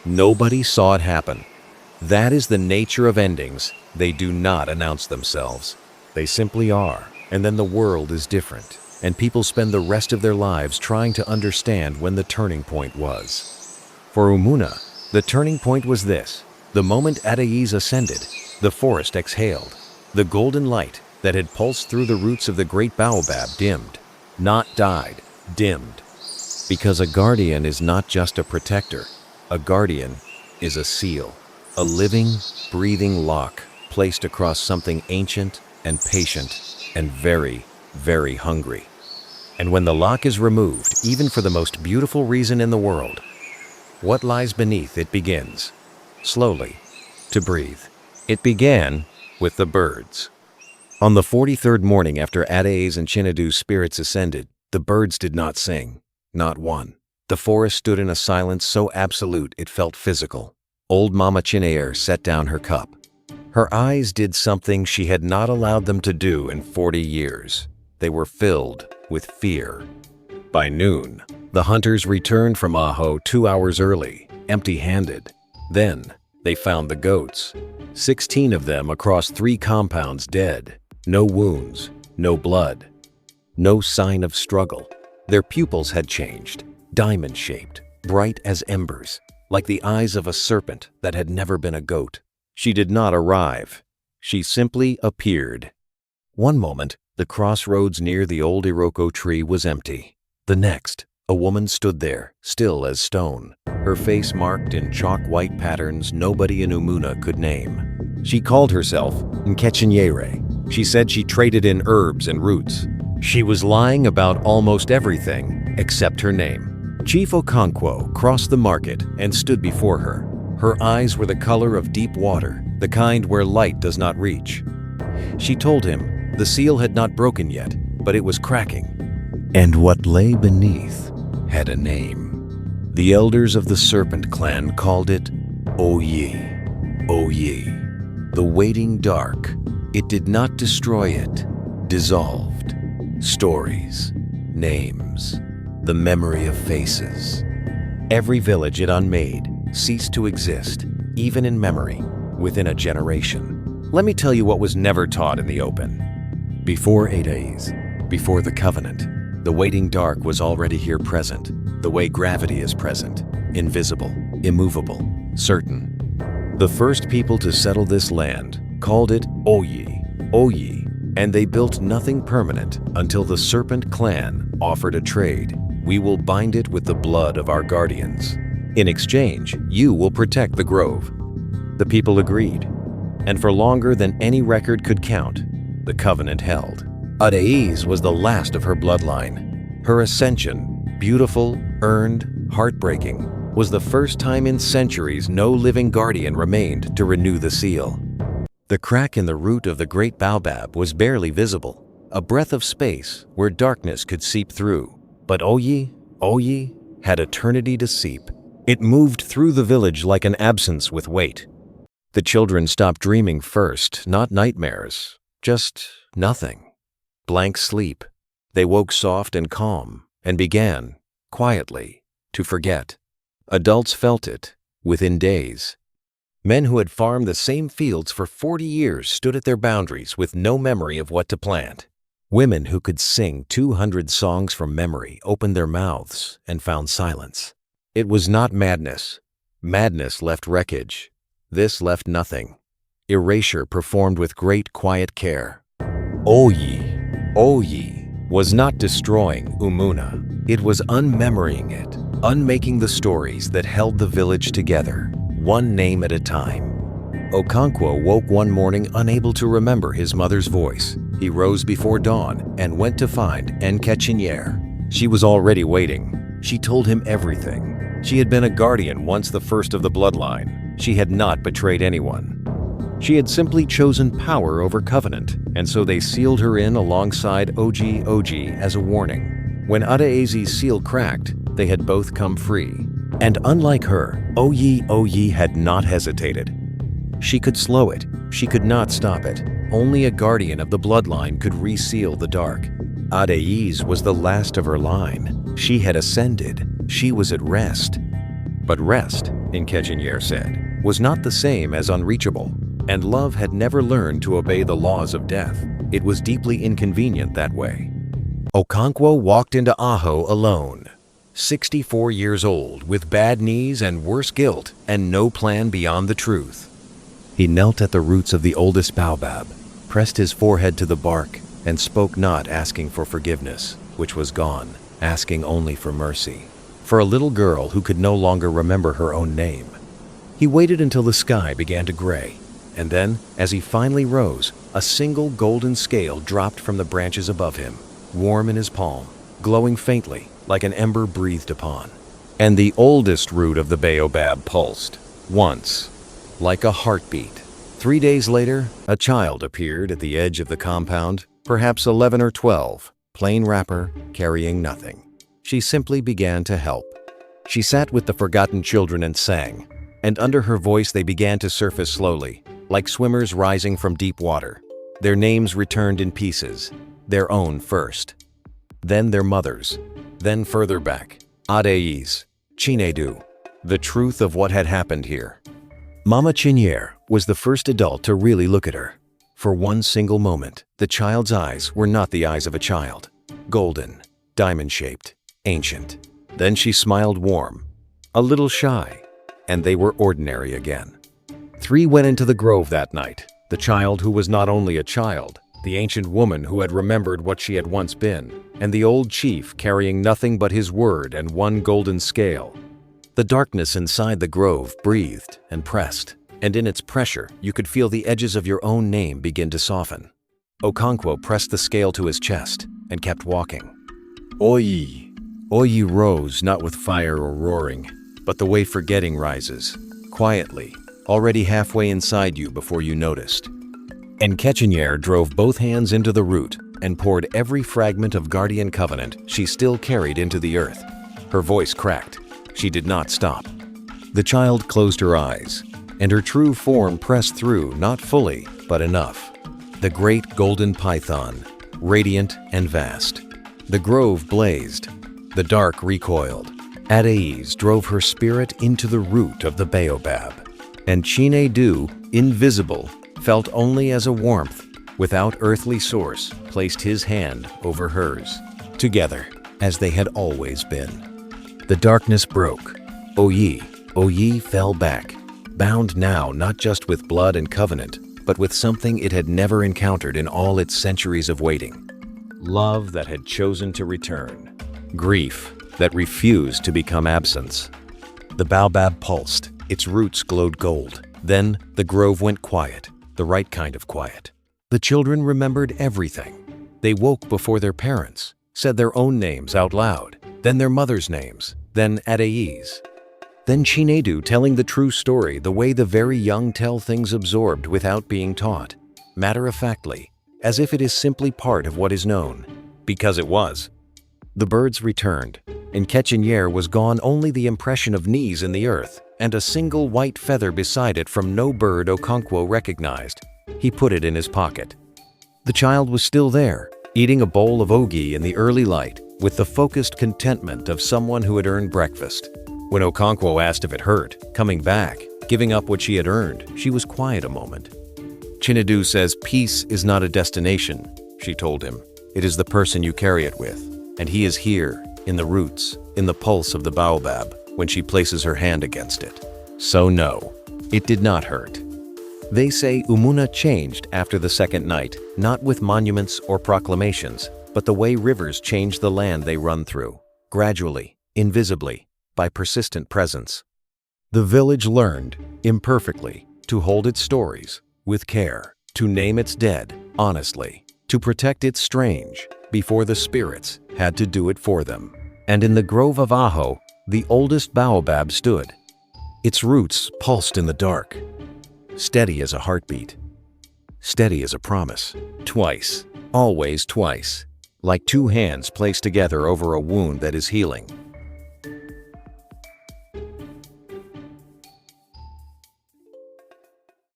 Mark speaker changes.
Speaker 1: Nobody saw it happen. That is the nature of endings. They do not announce themselves. They simply are, and then the world is different, and people spend the rest of their lives trying to understand when the turning point was. For Umuna, the turning point was this. The moment Adaeze ascended, the forest exhaled. The golden light that had pulsed through the roots of the great baobab dimmed. Not died, dimmed. Because a guardian is not just a protector. A guardian is a seal. A living, breathing lock placed across something ancient and patient and very, very hungry. And when the lock is removed, even for the most beautiful reason in the world, what lies beneath it begins, slowly, to breathe. It began with the birds. On the 43rd morning after Adaeze and Chinedu's spirits ascended, the birds did not sing, not one. The forest stood in a silence so absolute it felt physical. Old Mama Chineyer set down her cup. Her eyes did something she had not allowed them to do in 40 years. They were filled with fear. By noon, the hunters returned from Aho 2 hours early, empty-handed. Then, they found the goats. 16 of them across 3 compounds dead. No wounds, no blood, no sign of struggle. Their pupils had changed, diamond-shaped, bright as embers, like the eyes of a serpent that had never been a goat. She did not arrive. She simply appeared. One moment, the crossroads near the old Iroko tree was empty. The next, a woman stood there, still as stone, her face marked in chalk-white patterns nobody in Umuna could name. She called herself Nkechinyere. She said she traded in herbs and roots. She was lying about almost everything except her name. Chief Okonkwo crossed the market and stood before her. Her eyes were the color of deep water, the kind where light does not reach. She told him the seal had not broken yet, but it was cracking. And what lay beneath had a name. The elders of the Serpent Clan called it Oyi. Oyi. The waiting dark. It did not destroy it, dissolved. Stories, names, the memory of faces. Every village it unmade ceased to exist, even in memory, within a generation. Let me tell you what was never taught in the open. Before Adaeze, before the Covenant, the waiting dark was already here present, the way gravity is present, invisible, immovable, certain. The first people to settle this land called it Oyi, Oyi, and they built nothing permanent until the Serpent Clan offered a trade. We will bind it with the blood of our guardians. In exchange, you will protect the grove. The people agreed, and for longer than any record could count, the covenant held. Adaeze was the last of her bloodline. Her ascension, beautiful, earned, heartbreaking, was the first time in centuries no living guardian remained to renew the seal. The crack in the root of the great baobab was barely visible, a breath of space where darkness could seep through. But Oyi had eternity to seep. It moved through the village like an absence with weight. The children stopped dreaming first, not nightmares, just nothing. Blank sleep. They woke soft and calm and began, quietly, to forget. Adults felt it, within days. Men who had farmed the same fields for 40 years stood at their boundaries with no memory of what to plant. Women who could sing 200 songs from memory opened their mouths and found silence. It was not madness. Madness left wreckage. This left nothing. Erasure performed with great quiet care. Oyi was not destroying Umuna. It was unmemorying it, unmaking the stories that held the village together, one name at a time. Okonkwo woke one morning unable to remember his mother's voice. He rose before dawn and went to find Nkechinyere. She was already waiting. She told him everything. She had been a guardian once, the first of the bloodline. She had not betrayed anyone. She had simply chosen power over covenant, and so they sealed her in alongside Oji as a warning. When Adaeze's seal cracked, they had both come free. And unlike her, Oyi had not hesitated. She could slow it. She could not stop it. Only a guardian of the bloodline could reseal the dark. Adaeze was the last of her line. She had ascended. She was at rest. But rest Inkechinyere said, was not the same as unreachable, and love had never learned to obey the laws of death. It was deeply inconvenient that way. Okonkwo walked into Aho alone, 64 years old, with bad knees and worse guilt, and no plan beyond the truth. He knelt at the roots of the oldest baobab, pressed his forehead to the bark, and spoke, not asking for forgiveness, which was gone, asking only for mercy, for a little girl who could no longer remember her own name. He waited until the sky began to gray, and then, as he finally rose, a single golden scale dropped from the branches above him, warm in his palm, glowing faintly, like an ember breathed upon. And the oldest root of the baobab pulsed, once, like a heartbeat. 3 days later, a child appeared at the edge of the compound, perhaps 11 or 12, plain wrapper, carrying nothing. She simply began to help. She sat with the forgotten children and sang, and under her voice they began to surface slowly, like swimmers rising from deep water. Their names returned in pieces, their own first, then their mothers, then further back, Adaeze, Chinedu, the truth of what had happened here. Mama Chinyere was the first adult to really look at her. For one single moment, the child's eyes were not the eyes of a child, golden, diamond-shaped, ancient. Then she smiled warm, a little shy, and they were ordinary again. 3 went into the grove that night, the child who was not only a child, the ancient woman who had remembered what she had once been, and the old chief carrying nothing but his word and 1 golden scale. The darkness inside the grove breathed and pressed, and in its pressure you could feel the edges of your own name begin to soften. Okonkwo pressed the scale to his chest and kept walking. Oyi. Oyi rose not with fire or roaring, but the way forgetting rises, quietly, already halfway inside you before you noticed. Inkechinyere drove both hands into the root and poured every fragment of guardian covenant she still carried into the earth. Her voice cracked. She did not stop. The child closed her eyes, and her true form pressed through, not fully, but enough. The great golden python, radiant and vast. The grove blazed. The dark recoiled. Adaeze drove her spirit into the root of the baobab, and Chinedu, invisible, felt only as a warmth, without earthly source, placed his hand over hers, together as they had always been. The darkness broke. Oyi fell back, bound now not just with blood and covenant, but with something it had never encountered in all its centuries of waiting. Love that had chosen to return. Grief that refused to become absence. The baobab pulsed, its roots glowed gold. Then the grove went quiet, the right kind of quiet. The children remembered everything. They woke before their parents, said their own names out loud, then their mother's names, then Adaeze. Then Chinedu telling the true story the way the very young tell things absorbed without being taught, matter-of-factly, as if it is simply part of what is known, because it was. The birds returned. In Inkechinyere was gone only the impression of knees in the earth, and a single white feather beside it from no bird Okonkwo recognized. He put it in his pocket. The child was still there, eating a bowl of ogi in the early light, with the focused contentment of someone who had earned breakfast. When Okonkwo asked if it hurt, coming back, giving up what she had earned, she was quiet a moment. Chinedu says peace is not a destination, she told him. It is the person you carry it with, and he is here, in the roots, in the pulse of the baobab, when she places her hand against it. So no, it did not hurt. They say Umuna changed after the second night, not with monuments or proclamations, but the way rivers change the land they run through, gradually, invisibly, by persistent presence. The village learned, imperfectly, to hold its stories, with care, to name its dead, honestly, to protect its strange, before the spirits had to do it for them. And in the grove of Aho, the oldest baobab stood. Its roots pulsed in the dark, steady as a heartbeat, steady as a promise. Twice, always twice, like 2 hands placed together over a wound that is healing.